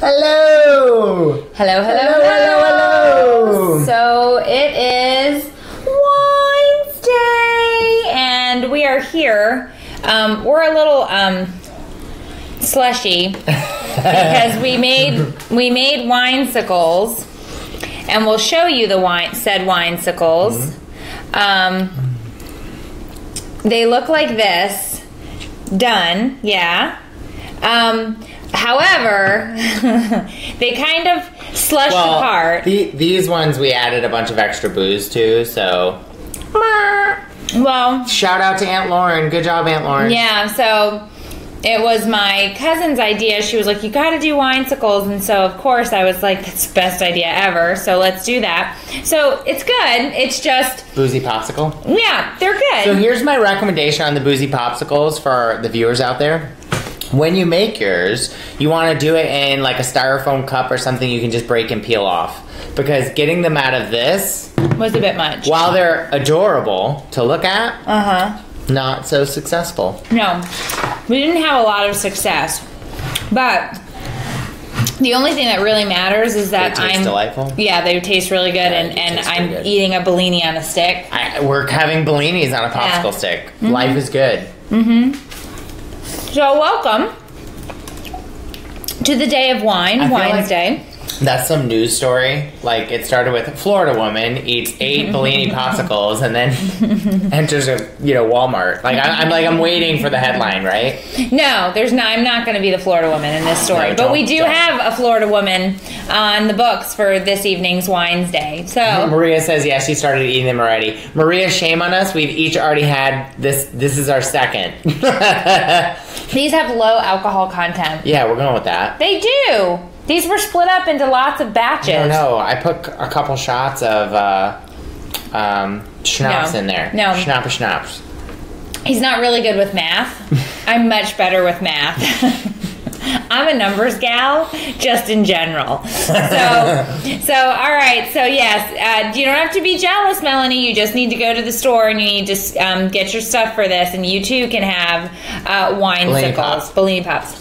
Hello! Hello, hello, Hello, hello, hello. So it is Winesday, and we are here. We're a little slushy because we made Sickles, and we'll show you the said Sickles. They look like this. Done, yeah. However, they kind of slushed apart. These ones we added a bunch of extra booze to, so. Well, shout out to Aunt Lauren. Good job, Aunt Lauren. Yeah, so it was my cousin's idea. She was like, you gotta do Sickles. And so, of course, I was like, that's the best idea ever. So let's do that. So it's good. It's just boozy popsicle? Yeah, they're good. So here's my recommendation on the boozy popsicles for the viewers out there. When you make yours, you want to do it in like a styrofoam cup or something you can just break and peel off. Because getting them out of this was a bit much. While they're adorable to look at, not so successful. No, we didn't have a lot of success. But the only thing that really matters is that they taste delightful. Yeah, they taste really good, and I'm eating a Bellini on a stick. We're having Bellinis on a popsicle stick. Life is good. So welcome to the day of wine, Winesday. That's some news story. Like, it started with a Florida woman eats 8 Bellini popsicles and then enters a Walmart. Like, I'm waiting for the headline, right? No, there's not. I'm not going to be the Florida woman in this story, but we do have a Florida woman on the books for this evening's Winesday. So Maria says, yeah, she started eating them already. Maria, shame on us. We've each already had this. This is our second. These have low alcohol content. Yeah, we're going with that. They do. These were split up into lots of batches. I don't know. I put a couple shots of schnapps in there. No. Schnapps. He's not really good with math. I'm much better with math. I'm a numbers gal, just in general. So all right. So yes, you don't have to be jealous, Melanie. You just need to go to the store and you need to get your stuff for this, and you too can have Sickles, Bellini Pops.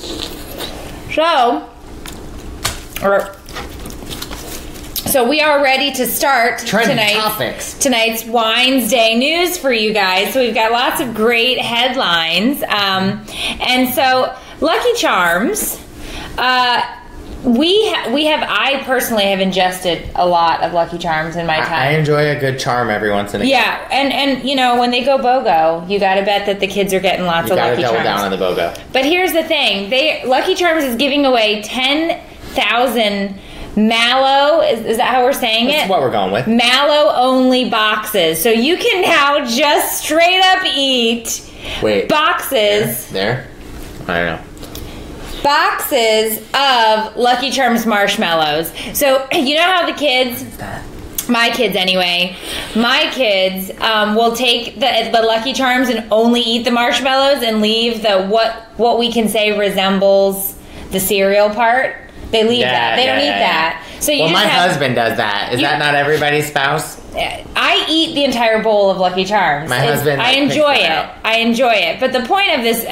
So we are ready to start tonight's Winesday news for you guys. So we've got lots of great headlines. And so Lucky Charms, I personally have ingested a lot of Lucky Charms in my time. I enjoy a good charm every once in a while. Yeah, and when they go BOGO, you got to bet that the kids are getting lots of Lucky Charms. You got to double down on the BOGO. But here's the thing. Lucky Charms is giving away 10,000 mallow, is that how we're saying it? That's what we're going with. Mallow only boxes. So you can now just straight up eat boxes. There? I don't know. Boxes of Lucky Charms marshmallows. So you know how the kids, my kids anyway, will take the Lucky Charms and only eat the marshmallows and leave the what we can say resembles the cereal part. They leave that. They don't eat that. So my husband does that. Is that not everybody's spouse? I eat the entire bowl of Lucky Charms. My husband. I enjoy it. I enjoy it. But the point of this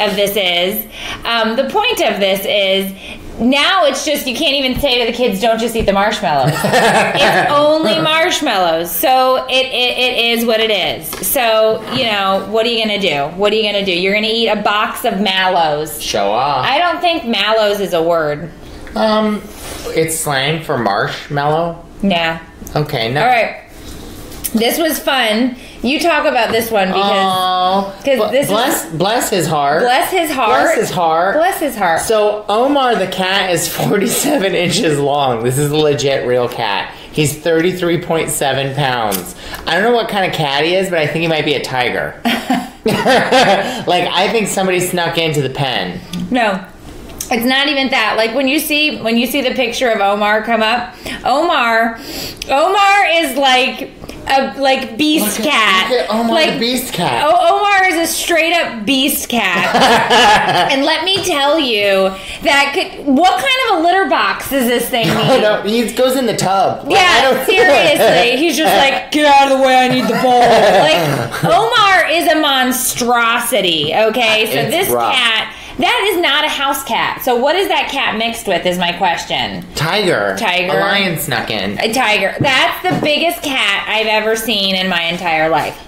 is now it's just, you can't even say to the kids, don't just eat the marshmallows. It's only marshmallows. So it is what it is. So, what are you going to do? What are you going to do? You're going to eat a box of mallows. Show off. I don't think mallows is a word. It's slang for marshmallow? Yeah. Okay, no. All right. This was fun. You talk about this one because bless his heart. Bless his heart. Bless his heart. Bless his heart. So Omar the cat is 47 inches long. This is a legit real cat. He's 33.7 pounds. I don't know what kind of cat he is, but I think he might be a tiger. I think somebody snuck into the pen. No. It's not even that. Like when you see the picture of Omar come up, Omar is like a beast cat. Look at Omar the beast cat. Omar is a straight up beast cat. And let me tell you what kind of a litter box does this thing need? No, he goes in the tub. Yeah, seriously. He's just like, get out of the way, I need the bowl. Omar is a monstrosity, okay? So this cat That is not a house cat. So what is that cat mixed with is my question. Tiger. Tiger. A lion snuck in. A tiger. That's the biggest cat I've ever seen in my entire life.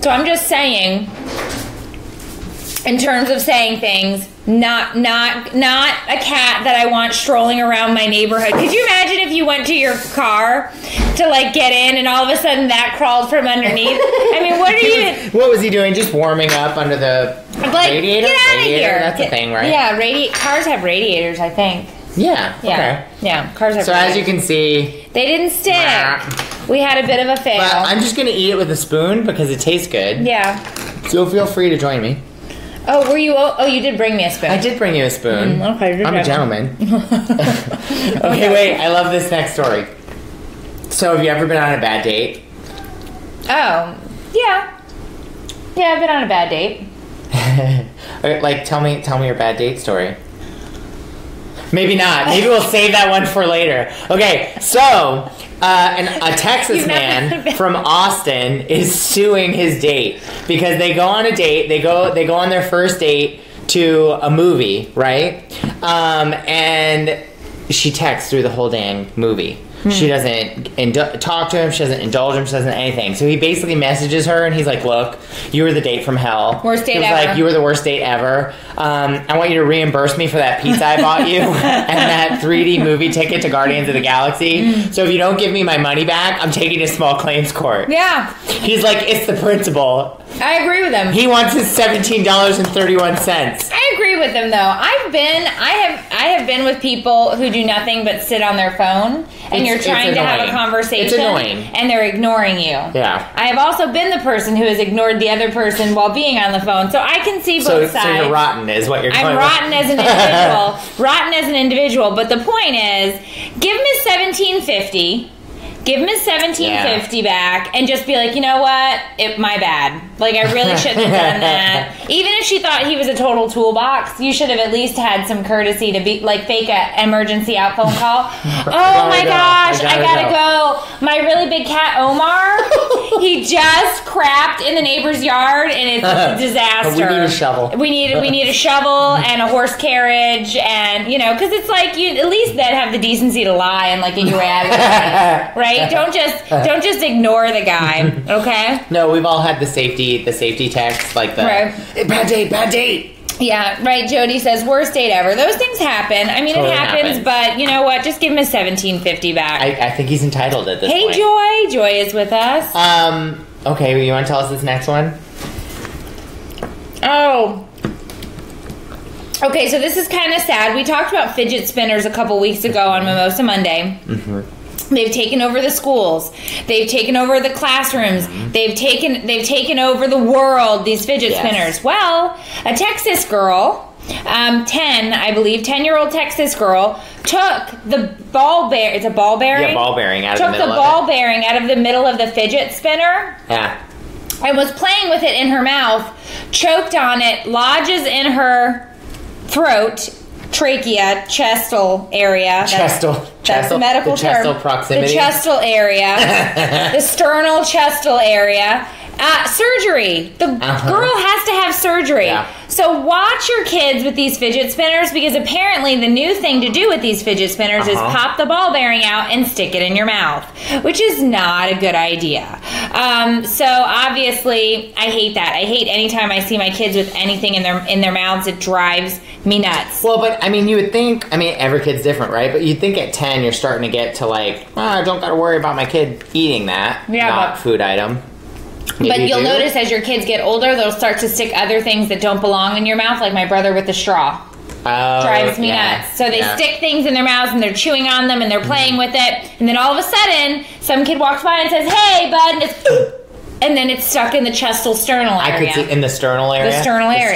So I'm just saying, in terms of saying things, not a cat that I want strolling around my neighborhood. Could you imagine if you went to your car to like get in and all of a sudden that crawled from underneath? I mean, what are you... What was he doing? Just warming up under the radiator? Get out of here. That's a thing, right? Yeah, cars have radiators, I think. Yeah, okay. Yeah, cars have So radiators. as you can see... They didn't stick. We had a bit of a fail. But I'm just going to eat it with a spoon because it tastes good. Yeah. So feel free to join me. Oh, were you? Oh, you did bring me a spoon. I did bring you a spoon. Okay, I'm a gentleman. Okay, wait. I love this next story. So, have you ever been on a bad date? Oh, yeah. Yeah, I've been on a bad date. Like, tell me your bad date story. Maybe not. Maybe we'll save that one for later. Okay, so a Texas man from Austin is suing his date because they go on a date. They go on their first date to a movie, right? And she texts through the whole dang movie. She doesn't talk to him. She doesn't indulge him. She doesn't anything. So he basically messages her, and he's like, "Look, you were the date from hell. Worst date ever. Like, you were the worst date ever. I want you to reimburse me for that pizza I bought you and that 3D movie ticket to Guardians of the Galaxy. So if you don't give me my money back, I'm taking to small claims court." Yeah. He's like, "It's the principle." I agree with him. He wants his $17.31. I agree with him though. I have been with people who do nothing but sit on their phone, and you're trying to have a conversation. It's annoying. And they're ignoring you. Yeah. I have also been the person who has ignored the other person while being on the phone, so I can see both sides. So you're rotten is what you're going I'm rotten as an individual. Rotten as an individual, but the point is, give him his $17.50. Give him his $17.50 back and just be like, you know what? My bad. Like, I really shouldn't have done that. Even if she thought he was a total toolbox, you should have at least had some courtesy to be like fake an emergency out phone call. Oh my gosh, I gotta go. My really big cat Omar, he just crapped in the neighbor's yard and it's a disaster. We need a shovel. We need a shovel and a horse carriage, and because it's like you at least then have the decency to lie and like get your way out of it, right? Don't just ignore the guy, okay? No, we've all had the safety text, like the hey, bad date. Yeah, right. Jody says worst date ever. Those things happen. I mean, totally it happens, but you know what? Just give him his $17.50 back. I think he's entitled at this point. Hey, Joy is with us. Okay, you want to tell us this next one? Oh. Okay, so this is kind of sad. We talked about fidget spinners a couple weeks ago on Mimosa Monday. Mm-hmm. They've taken over the schools. They've taken over the classrooms. They've taken over the world, these fidget spinners. Well, a Texas girl, 10-year-old Texas girl, took the ball bearing. It's a ball bearing? Yeah, ball bearing out of the middle of it. Took the ball bearing out of the middle of the fidget spinner. Yeah. And was playing with it in her mouth, choked on it, lodges in her throat, trachea, chestal area. That's the medical term. Chestal proximity. The chestal area. The sternal chestal area. Surgery. The girl has to have surgery. Yeah. So watch your kids with these fidget spinners, because apparently the new thing to do with these fidget spinners is pop the ball bearing out and stick it in your mouth, which is not a good idea. So obviously I hate that. I hate anytime I see my kids with anything in their mouths. It drives me nuts. Well, but I mean, you would think, every kid's different, right? But you'd think at 10 you're starting to get to like, I don't got to worry about my kid eating that food item. But you'll notice as your kids get older, they'll start to stick other things that don't belong in your mouth, like my brother with the straw. Drives me nuts. So they stick things in their mouths and they're chewing on them and they're playing with it. And then all of a sudden, some kid walks by and says, "Hey, bud," and and then it's stuck in the chestal sternal area. I could see in the sternal area? The sternal area.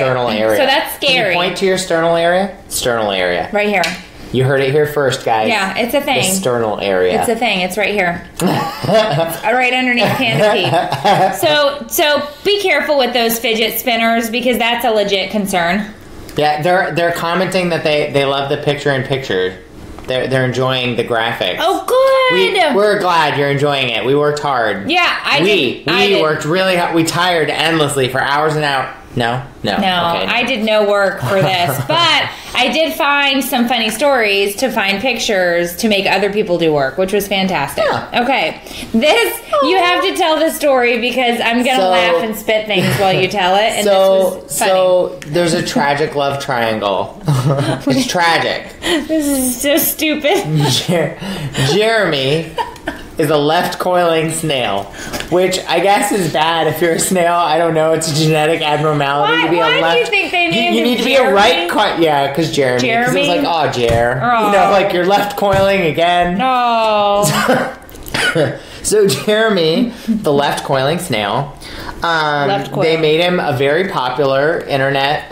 So that's scary. Can you point to your sternal area? Sternal area. Right here. You heard it here first, guys. Yeah, it's a thing. The sternal area. It's a thing. It's right here. It's right underneath Pan's Peak. So be careful with those fidget spinners, because that's a legit concern. Yeah, they're commenting that they love the picture-in-picture They're enjoying the graphics. Oh, good. We're glad you're enjoying it. We worked hard. Yeah, We worked really hard. We tired endlessly for hours and hours. No. No, okay. I did no work for this, but I did find some funny stories to find pictures to make other people do work, which was fantastic. Yeah. Okay, you have to tell the story because I'm gonna laugh and spit things while you tell it. And this was funny. So there's a tragic love triangle. It's tragic. This is so stupid. Jeremy is a left coiling snail, which I guess is bad if you're a snail. I don't know. It's a genetic abnormality to be a left. Why do you think they named You him need to be Jeremy? a right coil. Yeah, because Jeremy. Because it was like, oh, Jer. Oh. You know, like you're left coiling again. No. So Jeremy, the left coiling snail, they made him a very popular internet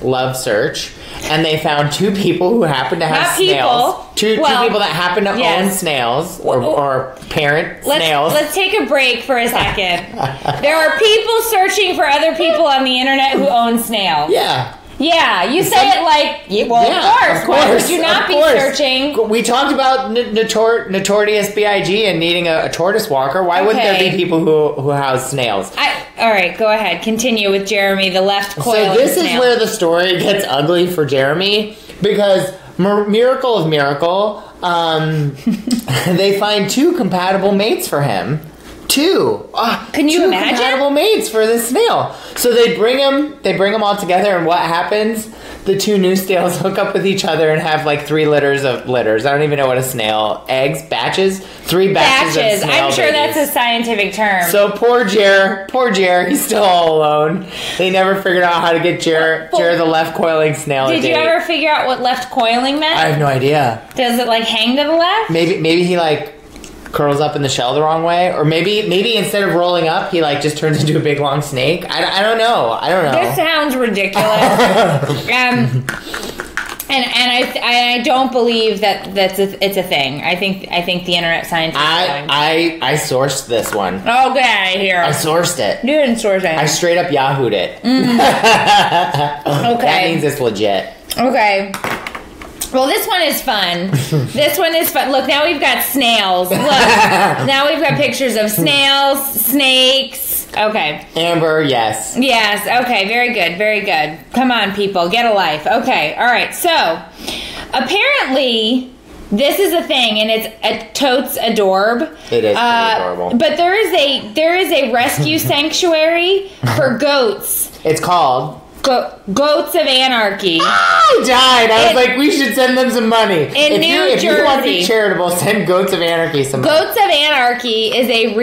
love search, and they found two people who happen to have snails. Two people that happen to own snails or parent snails. Let's take a break for a second. There are people searching for other people on the internet who own snails. Yeah. Yeah, you say it like, of course. Why would you not be searching? We talked about Notorious B.I.G. and needing a tortoise walker. Why wouldn't there be people who house snails? All right, go ahead. Continue with Jeremy, the left coiling So this snail. is where the story gets ugly for Jeremy, because miracle of miracle, they find two compatible mates for him. Can you imagine? Compatible mates for this snail. So they bring them all together, and what happens? The two new snails hook up with each other and have like 3 litters. I don't even know what a snail. Eggs? Batches? 3 batches of snail I'm sure babies. that's a scientific term. So poor Jer, he's still all alone. They never figured out how to get Jer the left coiling snail a date. Did you ever figure out what left coiling meant? I have no idea. Does it like hang to the left? Maybe he like curls up in the shell the wrong way, or maybe instead of rolling up, he like just turns into a big long snake. I don't know. This sounds ridiculous. And I don't believe it's a thing. I think the internet scientists. I sourced this one. Oh, get out of here! I sourced it. You didn't source it. I straight up Yahoo'd it. Okay, that means it's legit. Okay. Well, this one is fun. Look, now we've got snails. Look, now we've got pictures of snails, snakes. Okay. Amber, yes. Yes, okay, very good, very good. Come on, people, get a life. Okay, all right, so apparently this is a thing, and it's totes adorb. It is pretty adorable. But there is a rescue sanctuary for goats. It's called Goats of Anarchy. I died. I was like, we should send them some money. If you want to be charitable, send Goats of Anarchy some money. Goats of Anarchy is a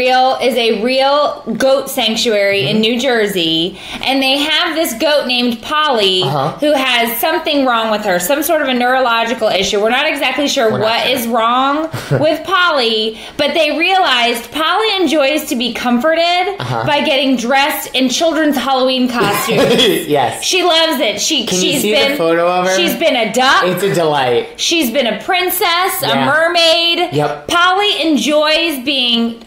real goat sanctuary in New Jersey, and they have this goat named Polly who has something wrong with her, some sort of a neurological issue. We're not exactly sure what is wrong with Polly, but they realized Polly enjoys to be comforted by getting dressed in children's Halloween costumes. Yes. She loves it. Can you see the photo of her? She's been a duck. It's a delight. She's been a princess, a mermaid. Yep. Polly enjoys being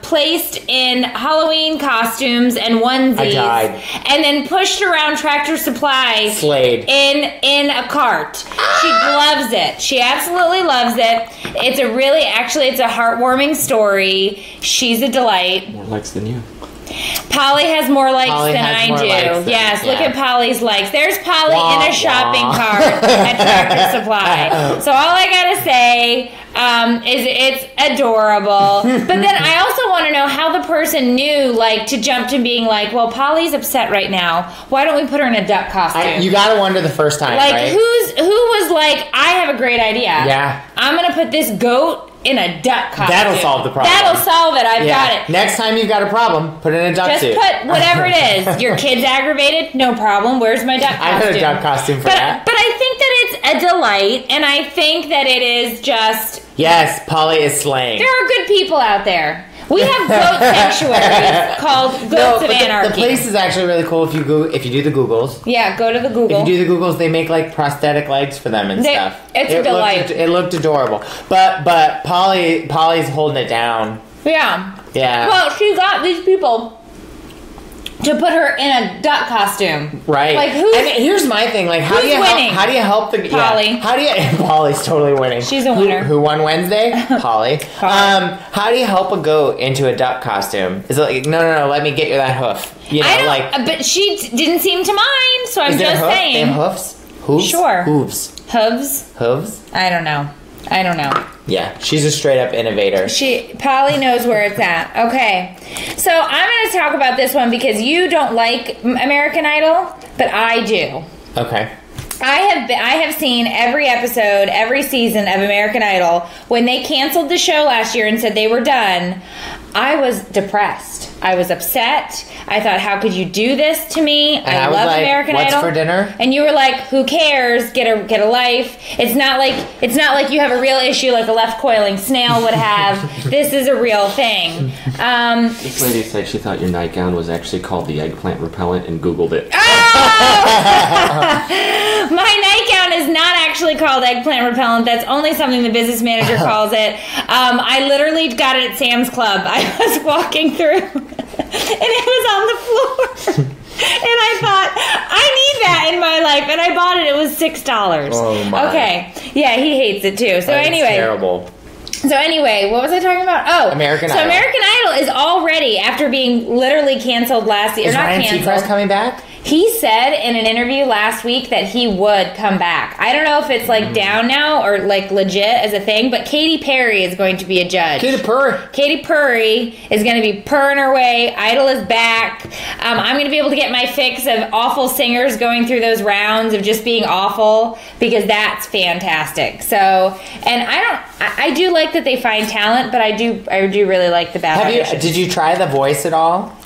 placed in Halloween costumes and onesies. I died. And then pushed around Tractor Supply. Slayed. In a cart. She loves it. She absolutely loves it. It's a heartwarming story. She's a delight. More likes than you. Polly has more likes than I do. Yes, look at Polly's likes. There's Polly in a shopping cart at Tractor Supply. So all I gotta say is it's adorable. But then I also want to know how the person knew, like, to jump to being like, well, Polly's upset right now. Why don't we put her in a duck costume? You gotta wonder the first time, like, right? who was like, I have a great idea. Yeah. I'm gonna put this goat in a duck costume. That'll solve the problem. That'll solve it. I've got it. Next time you've got a problem, put it in a duck suit. Just put whatever it is. Your kid's aggravated? No problem. Where's my duck costume? I put a duck costume for that. But I think that it's a delight, and I think that it is just... Yes, Polly is slaying. There are good people out there. We have goat sanctuaries called Goats of Anarchy. The place is actually really cool if you do the Googles. Yeah, go to the Google. If you do the Googles, they make like prosthetic legs for them and stuff. It's a delight. It looked adorable. But Polly's holding it down. Yeah. Yeah. Well, she got these people to put her in a duck costume. Right. Like, who's... And here's my thing. Like, how do you winning? How do you help the... Polly. Yeah, how do you... Polly's totally winning. She's a winner. Who won Wednesday? Polly. How do you help a goat into a duck costume? Is it like, no, let me get you that hoof? You know, I don't... like... But she didn't seem to mind, so I'm just saying. They have hoofs? Hooves? Sure. Hooves. Hooves? I don't know. Yeah, she's a straight up innovator. Polly knows where it's at. Okay. So I'm going to talk about this one because you don't like American Idol, but I do. Okay. I have seen every episode, every season of American Idol. When they canceled the show last year and said they were done, I was depressed. I was upset. I thought, how could you do this to me? And I love American Idol. What's for dinner? And you were like, who cares? Get a life. It's not like you have a real issue like a left coiling snail would have. This is a real thing. This lady said she thought your nightgown was actually called the eggplant repellent and Googled it. Oh! My nightgown is not actually called eggplant repellent. That's only something the business manager calls it. I literally got it at Sam's Club. I was walking through and it was on the floor. And I thought, I need that in my life. And I bought it. It was $6. Oh my. Okay. Yeah, he hates it too. So That's anyway. terrible. So anyway, what was I talking about? Oh, American Idol. American Idol is already, after being literally canceled last year. Is Ryan Seacrest coming back? He said in an interview last week that he would come back. I don't know if it's like down now or like legit as a thing, but Katy Perry is going to be a judge. Katy Perry is going to be purring her way. Idol is back. I'm going to be able to get my fix of awful singers going through those rounds of just being awful because that's fantastic. So, and I do like that they find talent, but I do really like the bad auditions. Did you try The Voice at all?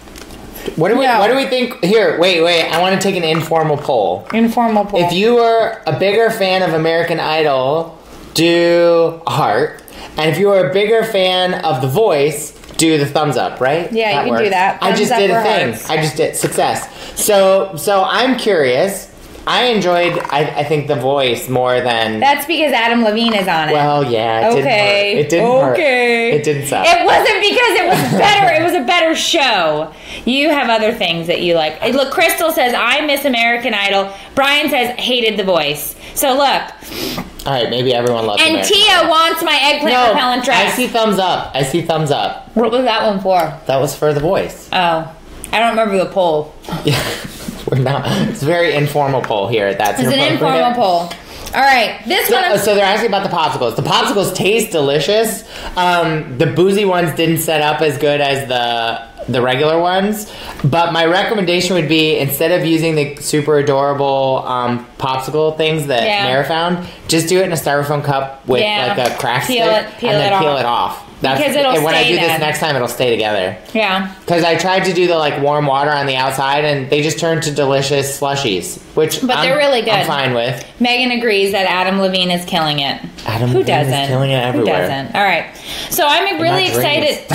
What do we think? Here, wait. I want to take an informal poll. If you were a bigger fan of American Idol, do a heart. And if you were a bigger fan of The Voice, do the thumbs up, right? Yeah, that you can works. do that. I just did a thing. Hearts. I just did success. So I'm curious. I enjoyed, I think, The Voice more than... That's because Adam Levine is on it. Well, yeah, it didn't hurt. It didn't suck. It wasn't because it was better. It was a better show. You have other things that you like. Look, Crystal says, I miss American Idol. Brian says, hated The Voice. So look. All right, maybe everyone loves And American Tia Idol. wants my eggplant repellent dress. I see thumbs up. What was that one for? That was for The Voice. Oh. I don't remember the poll. Yeah. It's a very informal poll here. It's an informal poll. All right, So they're asking about the popsicles. The popsicles taste delicious. The boozy ones didn't set up as good as the regular ones. But my recommendation would be, instead of using the super adorable popsicle things that Mara found, just do it in a styrofoam cup with like a craft stick and then peel it off. Because it'll stay when I do then. this next time, it'll stay together. Yeah. Because I tried to do the warm water on the outside, and they just turned to delicious slushies, but they're really good. I'm fine with. Megan agrees that Adam Levine is killing it. Who doesn't? Is killing it everywhere. Who doesn't? All right. So I'm really excited.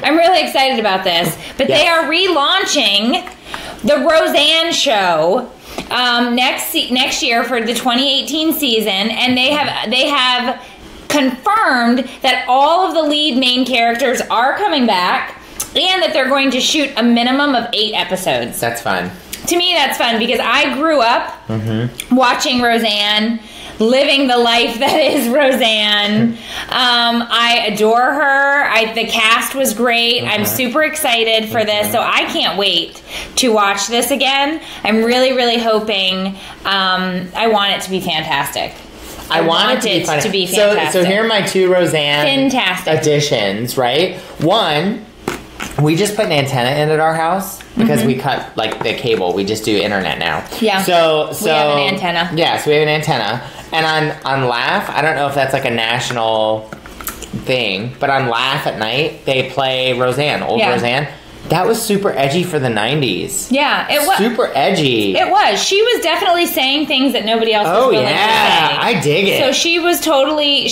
I'm really excited about this. But they are relaunching the Roseanne show next year for the 2018 season, and they have confirmed that all of the lead main characters are coming back and that they're going to shoot a minimum of 8 episodes. That's fun. To me, that's fun because I grew up watching Roseanne, living the life that is Roseanne. I adore her. The cast was great. I'm super excited for this, so I can't wait to watch this again. I'm really, really hoping. I want it to be fantastic. I want it to be fantastic. So here are my 2 Roseanne additions, right? One, we just put an antenna in at our house because we cut the cable. We just do internet now. Yeah. So we have an antenna. Yeah, so we have an antenna. And on Laugh, I don't know if that's a national thing, but on Laugh at night, they play Roseanne, old Roseanne. That was super edgy for the 90s. Yeah, it was. Super edgy. It was. She was definitely saying things that nobody else was willing to say. I dig it. So she's totally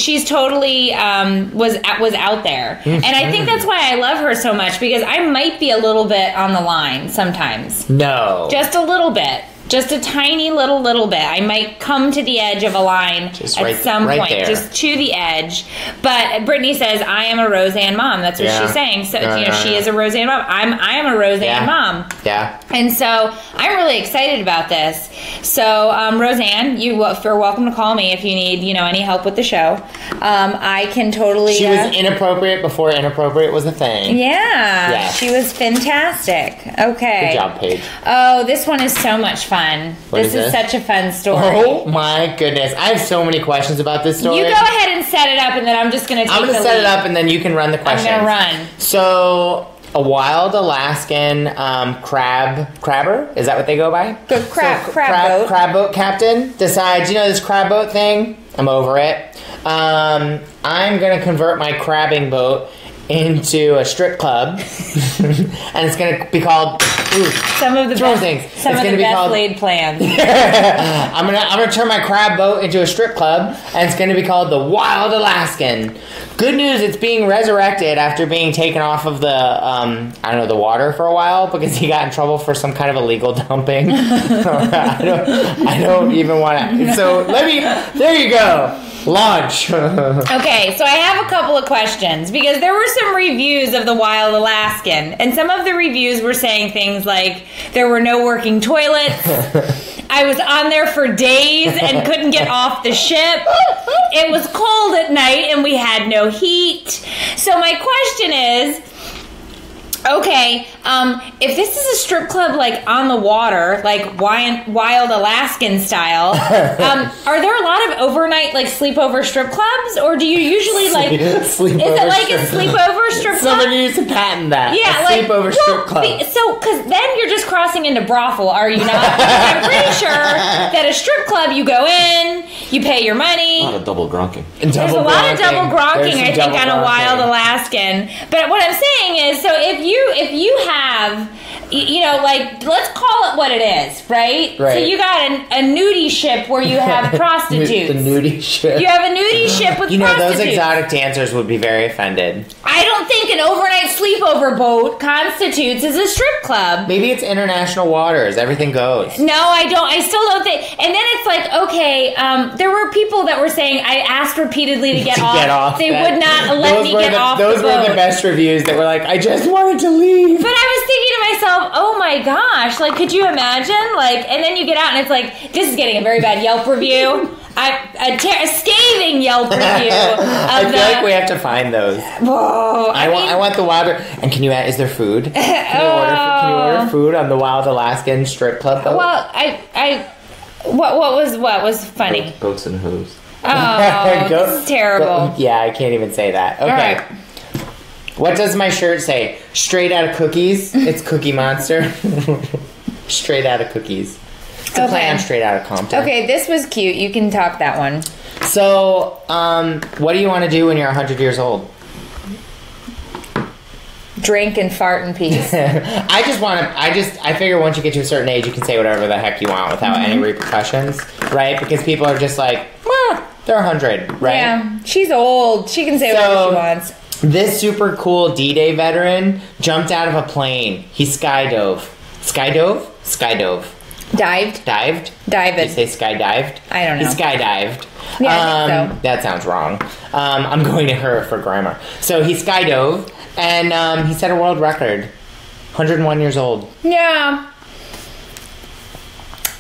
was out there. And I think that's why I love her so much, because I might be a little bit on the line sometimes. No. Just a little bit. Just a tiny little bit. I might come to the edge of a line Just at some right point, there. just to the edge. But Brittany says, I am a Roseanne mom. That's what she's saying. So, she is a Roseanne mom. I am a Roseanne mom. Yeah. And so I'm really excited about this. So, Roseanne, you're welcome to call me if you need, any help with the show. I can totally... She was inappropriate before inappropriate was a thing. Yeah. Yes. She was fantastic. Okay. Good job, Paige. Oh, this one is so much fun. This is such a fun story. Oh my goodness. I have so many questions about this story. You go ahead and set it up, and then I'm just going to take I'm going to set it up, and then you can run the questions. I'm going to run. So, a wild Alaskan crabber, is that what they go by? Crab boat captain decides, this crab boat thing? I'm over it. I'm going to convert my crabbing boat into a strip club, and it's going to be called... some of the best laid plans. I'm gonna turn my crab boat into a strip club, and it's gonna be called the Wild Alaskan. Good news, it's being resurrected after being taken off of the water for a while because he got in trouble for some kind of illegal dumping. I don't even want to. So there you go. Launch. Okay, so I have a couple of questions because there were some reviews of the Wild Alaskan, and some of the reviews were saying things like there were no working toilets. I was on there for days and couldn't get off the ship. It was cold at night and we had no heat. So my question is, okay, if this is a strip club like on the water, like Wild Alaskan style, are there a lot of overnight like sleepover strip clubs, or do you usually like? Is it like a sleepover strip club? Somebody needs to patent that. Yeah, sleepover strip club. Because then you're just crossing into brothel, are you not? I'm pretty sure that a strip club, you go in, you pay your money. A lot of double grunking. There's a lot of double grunking, I think, on a Wild Alaskan. But what I'm saying is, so if you have, let's call it what it is, right? So you got a nudie ship where you have prostitutes. The nudie ship. You have a nudie ship with prostitutes. Those exotic dancers would be very offended. I don't think an overnight sleepover boat constitutes as a strip club. Maybe it's international waters. Everything goes. No, I don't. I still don't think. And then it's like, okay, there were people that were saying, I asked repeatedly to get off. They would not let me get off the boat. Those were the best reviews that were like, I just wanted to leave. But I was thinking to myself, oh my gosh, like, could you imagine? Like, and then you get out and it's like, this is getting a very bad Yelp review. A scathing Yelp review. I feel like we have to find those. Whoa! I want the wilder. And can you add? Is there food? Can you order food on the Wild Alaskan strip club boat? Well, what was funny? Boats and hose. Oh, this is terrible. Yeah, I can't even say that. Okay. All right. What does my shirt say? Straight out of cookies. It's Cookie Monster. Straight out of cookies. It's a play on Straight Out of Compton. Okay, this was cute. You can talk that one. So, what do you want to do when you're 100 years old? Drink and fart in peace. I figure once you get to a certain age, you can say whatever the heck you want without any repercussions, right? Because people are just like, well, they're 100, right? Yeah, she's old. She can say whatever she wants. This super cool D-Day veteran jumped out of a plane. He skydove. Skydove? Dived? Dived? Dived. Did you say skydived? I don't know. He skydived. Yeah, I think so. That sounds wrong. I'm going to her for grammar. So he skydove, and he set a world record. 101 years old. Yeah.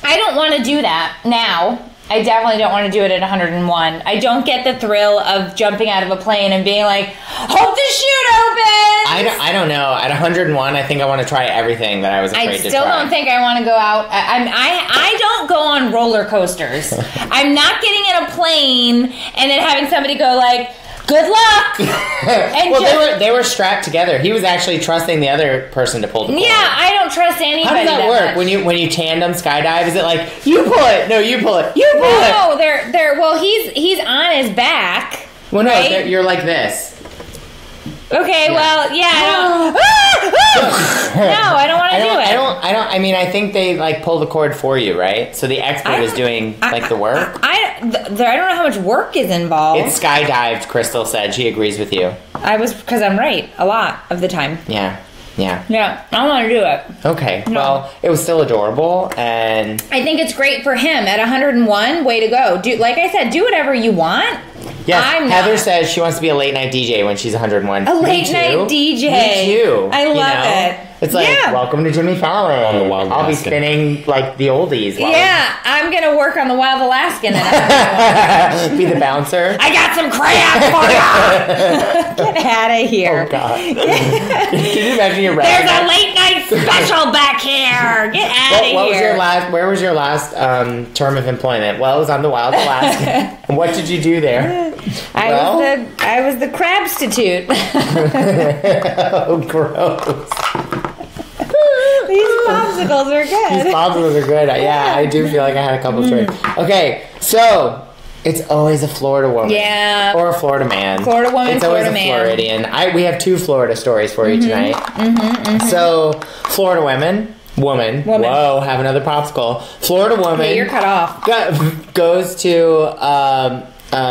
I don't want to do that now. I definitely don't want to do it at 101. I don't get the thrill of jumping out of a plane and being like, hope the chute opens! I don't know. At 101, I think I want to try everything that I was afraid to try. I still don't think I want to go out. I don't go on roller coasters. I'm not getting in a plane and then having somebody go like, good luck! Well, they were strapped together. He was actually trusting the other person to pull the cord. Yeah, I don't trust anybody. How does that work? Much. When you tandem skydive, is it like you pull it? No, you pull it. You pull it. No, they're well, he's on his back. Well, no, right? You're like this. Okay, yeah. Well, yeah. No, I don't want to do it. I mean, I think they like pull the cord for you, right? So the expert is doing the work. I don't know how much work is involved. It's skydived. Crystal said she agrees with you. Because I'm right a lot of the time. Yeah. Yeah. Yeah, I want to do it. Okay. No. Well, it was still adorable, and I think it's great for him at 101. Way to go! Do like I said, do whatever you want. yes, I'm Heather not. says she wants to be a late night DJ when she's 101. A Me late too. night DJ. Me too. I love it. It's like, Yeah. welcome to Jimmy Fallon. On the Wild I'll be Alaskan. spinning like the oldies. while- Yeah, I'm gonna work on the Wild Alaskan. Be the bouncer. I got some crab for you. Get out of here. Oh God! Can you imagine your There's rapping? a late night special back here. Get out of What was here. your last? Where was your last term of employment? Well, it was on the Wild Alaskan. And what did you do there? I was the crabstitute. Oh, gross! These popsicles are These good. popsicles are good. Yeah, I do feel like I had a couple drinks. Okay, so it's always a Florida woman. Yeah. Or a Florida man. Florida woman, It's always Florida a man. Floridian. We have 2 Florida stories for you tonight. So, Florida women. Woman. Whoa, have another popsicle. Florida woman. Okay, you're cut off. Goes to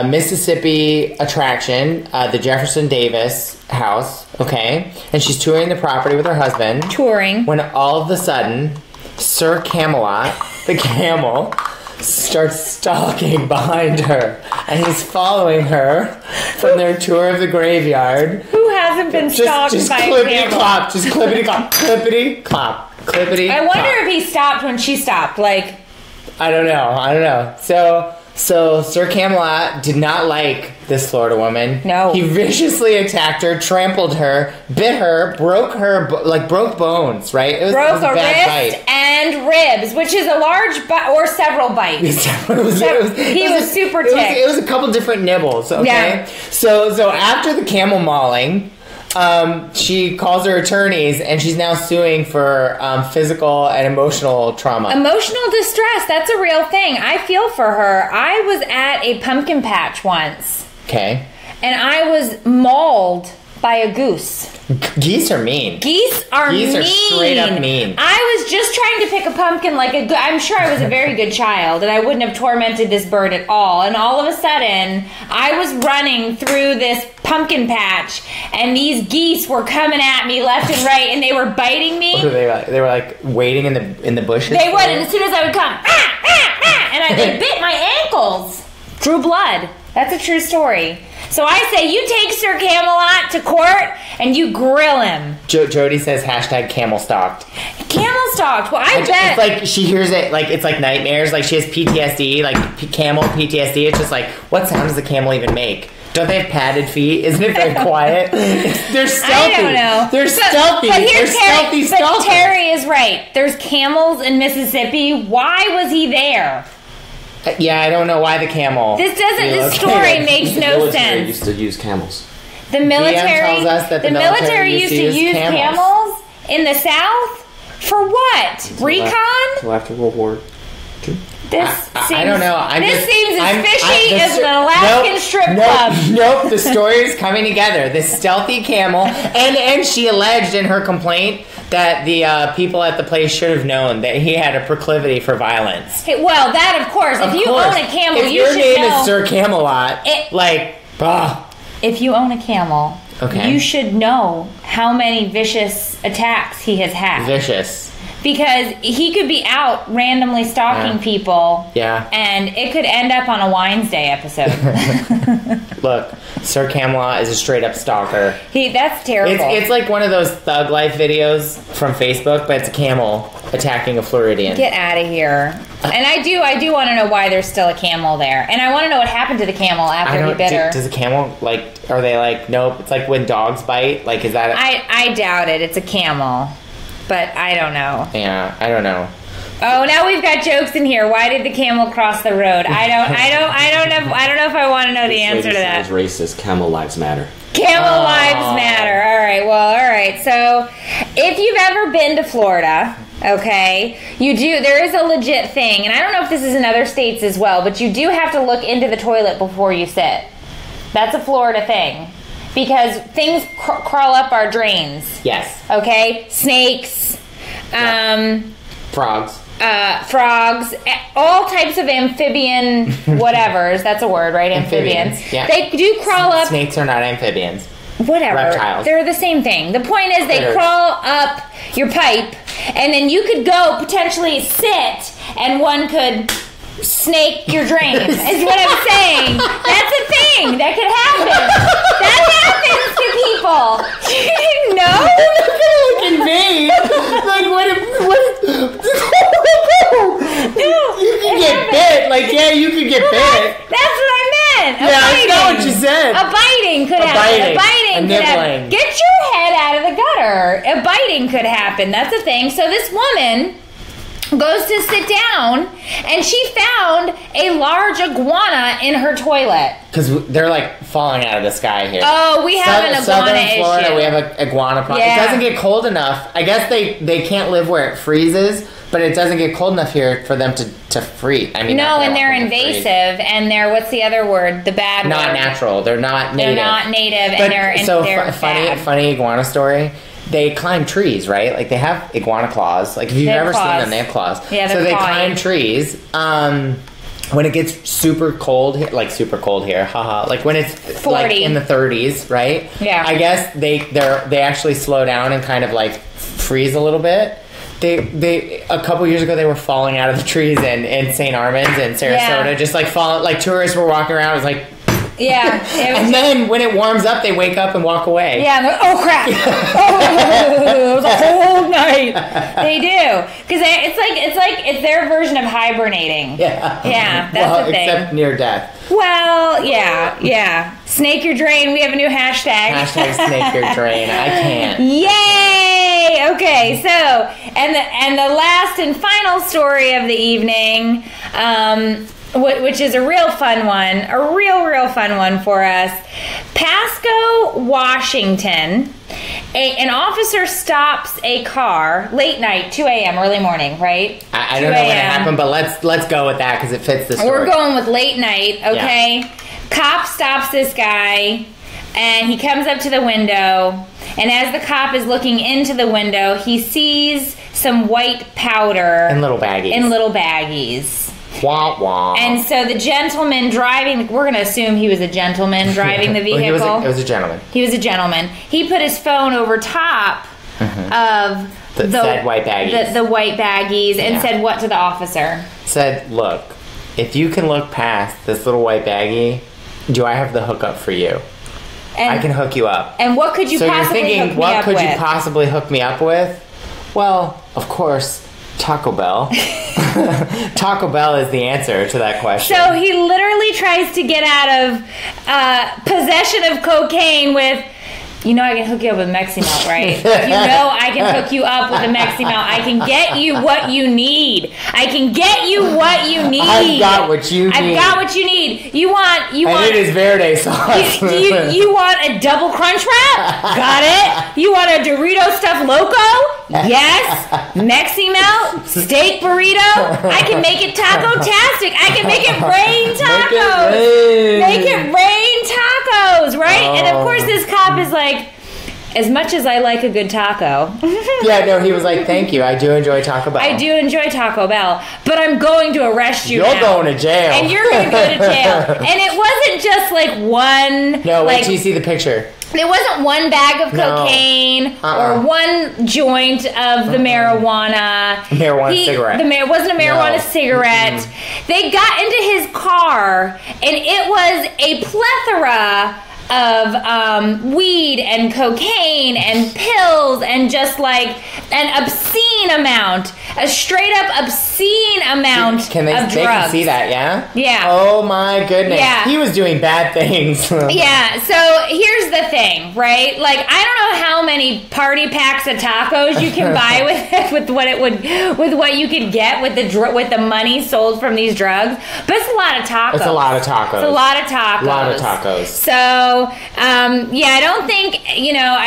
Mississippi attraction, the Jefferson Davis house, okay? And she's touring the property with her husband. Touring. When all of a sudden, Sir Camelot, the camel, starts stalking behind her. And he's following her from their tour of the graveyard. Who hasn't been stalked Just by a clippity camel? clop. Just clippity clop. Clippity clop. Clippity I wonder clop. if he stopped when she stopped. Like, I don't know. So Sir Camelot did not like this Florida woman. No. He viciously attacked her, trampled her, bit her, broke bones, right? It was broke a a bad wrist and ribs, which is a large bite or several bites. He was super ticked. It was a couple different nibbles, okay? Yeah. So after the camel mauling, she calls her attorneys, and she's now suing for physical and emotional trauma. Emotional distress, that's a real thing. I feel for her. I was at a pumpkin patch once, Okay. and I was mauled by a goose. Geese are mean. Geese are straight up mean. I was just trying to pick a pumpkin like a good... I'm sure I was a very good child, and I wouldn't have tormented this bird at all. And all of a sudden, I was running through this pumpkin patch, and these geese were coming at me left and right, and they were biting me. What were they like? They were like waiting in the bushes. They would, and as soon as I would come, and they bit my ankles. Drew blood. That's a true story. So I say you take Sir Camelot to court and you grill him. Jody says hashtag camel stalked. Camel stalked. Well, I bet. It's like she hears it, like it's like nightmares. Like she has PTSD, like camel PTSD. It's just like, what sound does a camel even make? Don't they have padded feet? Isn't it very quiet? They're stealthy. I don't know. They're stealthy. But They're here's stealthy Terry, but stalkers. Terry is right. There's camels in Mississippi. Why was he there? Yeah, I don't know why the camel. This relocated. story makes The no military sense. used to use camels. The military tells us that the military used to use camels. camels in the South for what? Recon? Until after World War II. This seems, I don't know. This seems as fishy as an Alaskan strip nope, club. Nope, the story is coming together. This stealthy camel, and she alleged in her complaint that the people at the place should have known that he had a proclivity for violence. Hey, well, that of course. If you own a camel, if you your should name know. is Sir Camelot, If you own a camel, Okay. you should know how many vicious attacks he has had. vicious. Because he could be out randomly stalking Yeah. people. Yeah. And it could end up on a Winesday episode. Look, Sir Camelot is a straight up stalker. That's terrible. It's like one of those thug life videos from Facebook, but it's a camel attacking a Floridian. Get out of here. And I do want to know why there's still a camel there. And I want to know what happened to the camel after he bit her. Does a camel, are they like, nope, it's like when dogs bite? Like, is that I doubt it. It's a camel. But I don't know. Yeah, I don't know. Oh, now we've got jokes in here. Why did the camel cross the road? I don't know if I want to know the answer to that. Sounds racist. Camel lives matter. Camel lives matter. All right. So, if you've ever been to Florida, okay, there is a legit thing, and I don't know if this is in other states as well, but you do have to look into the toilet before you sit. That's a Florida thing. Because things crawl up our drains. Yes. Okay? Snakes, Frogs. frogs, all types of amphibian whatevers. That's a word, right? Amphibians. Yeah. They do crawl up. Snakes are not amphibians. whatever. Reptiles. They're the same thing. The point is they Critters. crawl up your pipe, and then you could go potentially sit, and one could snake your drain. Is what I'm saying. That's a thing that could happen. That happens to people. You didn't know? Look at me. Like, what? You can get bit. Like, yeah, you can get bit. That's what I meant. Yeah, I know what you said. A biting could happen. biting. A biting A could happen. nibbling. Get your head out of the gutter. A biting could happen. That's a thing. So this woman goes to sit down, and she found a large iguana in her toilet. Because they're like falling out of the sky here. Oh, we have an iguana Southern Florida, issue. we have an iguana problem. Yeah. It doesn't get cold enough. I guess they can't live where it freezes, but it doesn't get cold enough here for them to freeze. I mean, No, not and they're them to freeze. invasive, and they're, what's the other word? The bad Not word. natural. They're not native. They're not native, But, and so they're bad. funny iguana story. They climb trees, right? Like they have iguana claws. Like if you've They have ever seen claws. them, they have claws. Yeah, so they're they clawing. climb trees. When it gets super cold, like super cold here, haha. Like when it's 40. like in the 30s, right? Yeah. I guess they actually slow down and kind of like freeze a little bit. They a couple years ago they were falling out of the trees in St. Armands and Sarasota, Yeah. just like falling. Like tourists were walking around. It was like. Yeah. It was And then when it warms up, they wake up and walk away. Yeah, and they're, oh crap! Oh, it was a whole night. They do, because it's their version of hibernating. Yeah. Yeah, that's the thing. Except near death. Well, yeah. Snake your drain. We have a new hashtag. Hashtag snake your drain. I can't. Yay! Okay, so and the last and final story of the evening, which is a real fun one, a real fun one for us. Pasco, Washington. An officer stops a car late night, 2 a.m., early morning, right? I don't know when it happened, but let's go with that because it fits the story. We're going with late night, okay? Yeah. Cop stops this guy, and he comes up to the window, and as the cop is looking into the window, he sees some white powder in little baggies. Wah, wah. And so the gentleman driving, we're going to assume he was a gentleman driving the vehicle. Well, it was a gentleman. He was a gentleman. He put his phone over top of the said white baggies. The white baggies, and said what to the officer? Said, look, if you can look past this little white baggie, do I have the hookup for you? And, I can hook you up. And what could you possibly hook me up with? What could you possibly hook me up with? Well, of course, Taco Bell. Taco Bell is the answer to that question. So he literally tries to get out of possession of cocaine with, you know I can hook you up with Meximelt, right? You know I can hook you up with a Meximelt. I can get you what you need. I can get you what you need. I've got what you need. I've got what you need. You want... And it is Verde sauce. You want a double crunch wrap? Got it. You want a Dorito stuffed loco? Yes. Meximelt, steak burrito. I can make it taco-tastic. I can make it rain tacos. Make it rain tacos, right? Oh. And of course this cop is like, as much as I like a good taco. Yeah, no, he was like, thank you. I do enjoy Taco Bell. I do enjoy Taco Bell, but I'm going to arrest you You're now. going to jail. And you're going to go to jail. And it wasn't just like one... No, wait like, till you see the picture. There wasn't one bag of cocaine or one joint of the marijuana. Cigarette. It wasn't a marijuana cigarette. Mm-hmm. They got into his car, and it was a plethora of weed and cocaine and pills and just like an obscene amount, a straight up obscene amount of drugs. They can see that, yeah? Yeah. Oh my goodness. Yeah. He was doing bad things. Yeah, so here's the thing, right? Like, I don't know how many party packs of tacos you can buy with what you could get with the money sold from these drugs, but it's a lot of tacos. It's a lot of tacos. It's a lot of tacos. A lot of tacos. So, I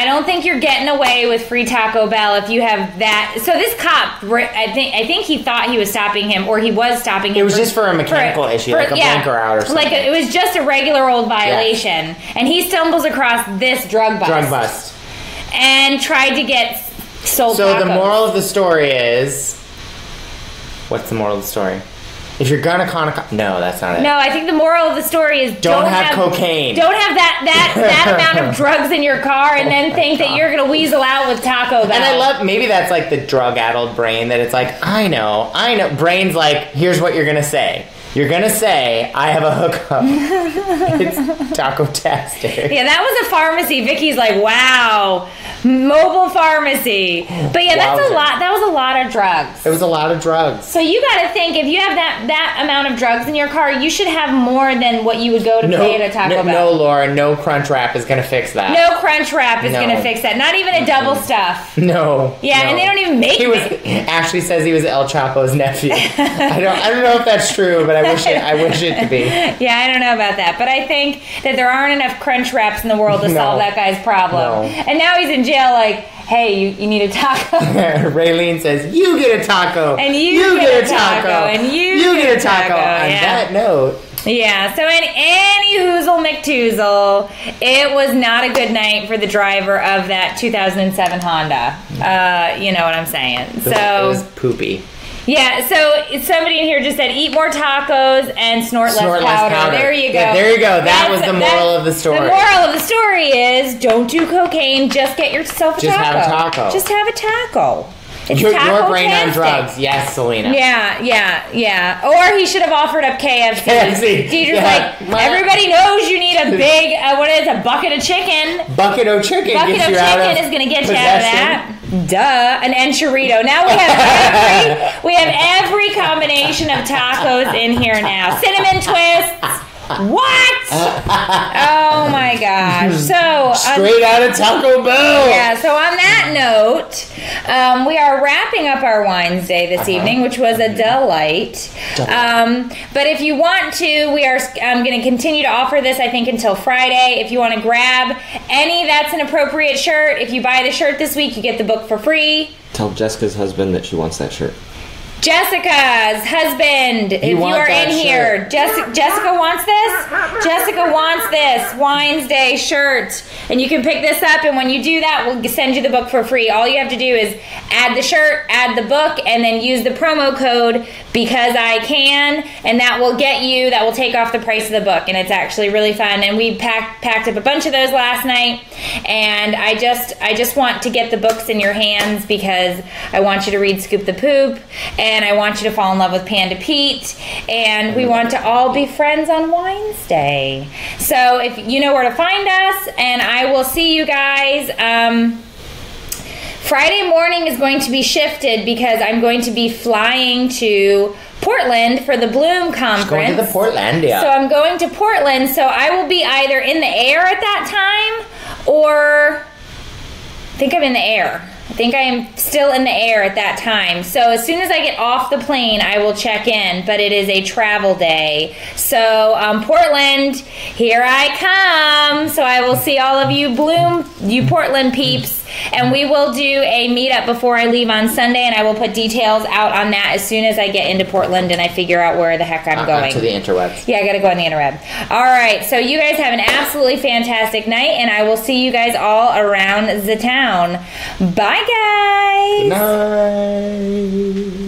don't think you're getting away with free Taco Bell if you have that. So this cop, I think he thought he was stopping him, or he was stopping him. It was just for a mechanical issue, like a blinker out or something. Like it was just a regular old violation, and he stumbles across this drug bust. And tried to get sold tacos. So the moral of the story is... What's the moral of the story? If you're gonna no, that's not it. No, I think the moral of the story is don't have cocaine. Don't have that amount of drugs in your car and then think that you're gonna weasel out with Taco Bell. And I love, maybe that's like the drug-addled brain, that it's like, I know. Brain's like, here's what you're gonna say. You're gonna say, I have a hookup. It's taco-tastic. Yeah, that was a pharmacy. Vicky's like, wow, mobile pharmacy. But yeah, that's a lot. That was a lot of drugs. It was a lot of drugs. So you got to think, if you have that amount of drugs in your car, you should have more than what you would go to pay at a Taco Bell. No, Laura, no Crunch Wrap is gonna fix that. No Crunch Wrap is gonna fix that. Not even a double stuff. No. Yeah, no. and they don't even make it. Ashley says he was El Chapo's nephew. I don't know if that's true, but I wish it to be. Yeah, I don't know about that, but I think that there aren't enough Crunch Wraps in the world to solve that guy's problem. No. And now he's in jail like, hey, you need a taco. Raylene says, you get a taco. And you get a taco. And you get a taco. On that note. Yeah, so in any Hoozle McToozle, it was not a good night for the driver of that 2007 Honda. You know what I'm saying. It was poopy. Yeah, so somebody in here just said, eat more tacos and snort less powder. There you go. Yeah, there you go. That was the moral of the story. The moral of the story is, don't do cocaine, just get yourself a taco. Just have a taco. Just have a taco. It's your brain on drugs. Yes, Selena. Yeah. Or he should have offered up KFC. Deidre's like, everybody knows you need a big, a bucket of chicken. Bucket of chicken is going to get you out of that. Duh, an enchilada. Now we have every combination of tacos in here now. Cinnamon twists. What? Oh my gosh. So straight out of Taco Bell. Yeah, so on that note, we are wrapping up our Winesday this evening, which was a delight. But if you want to, we are going to continue to offer this, I think, until Friday. If you want to grab any That's Inappropriate shirt, if you buy the shirt this week, you get the book for free. Tell Jessica's husband that she wants that shirt. Jessica's husband, if you are in here, Jessica wants this? Jessica wants this Winesday shirt. And you can pick this up, and when you do that, we'll send you the book for free. All you have to do is add the shirt, add the book, and then use the promo code because I can, and that will take off the price of the book, and it's actually really fun. And we packed up a bunch of those last night, and I just want to get the books in your hands because I want you to read Scoop the Poop, and I want you to fall in love with Panda Pete, and we want to all be friends on Winesday. So if you know where to find us, and I will see you guys. Friday morning is going to be shifted because I'm going to be flying to Portland for the Bloom conference. Going to the Portland, yeah. So I'm going to Portland, so I will be either in the air at that time, or I think I'm in the air. I think I am still in the air at that time. So as soon as I get off the plane, I will check in, but it is a travel day. So Portland, here I come. So I will see all of you Portland peeps, and we will do a meetup before I leave on Sunday, and I will put details out on that as soon as I get into Portland and I figure out where the heck I'm going. To the interwebs. Yeah, I gotta go on the interweb. All right, so you guys have an absolutely fantastic night, and I will see you guys all around the town. Bye, guys. Good night.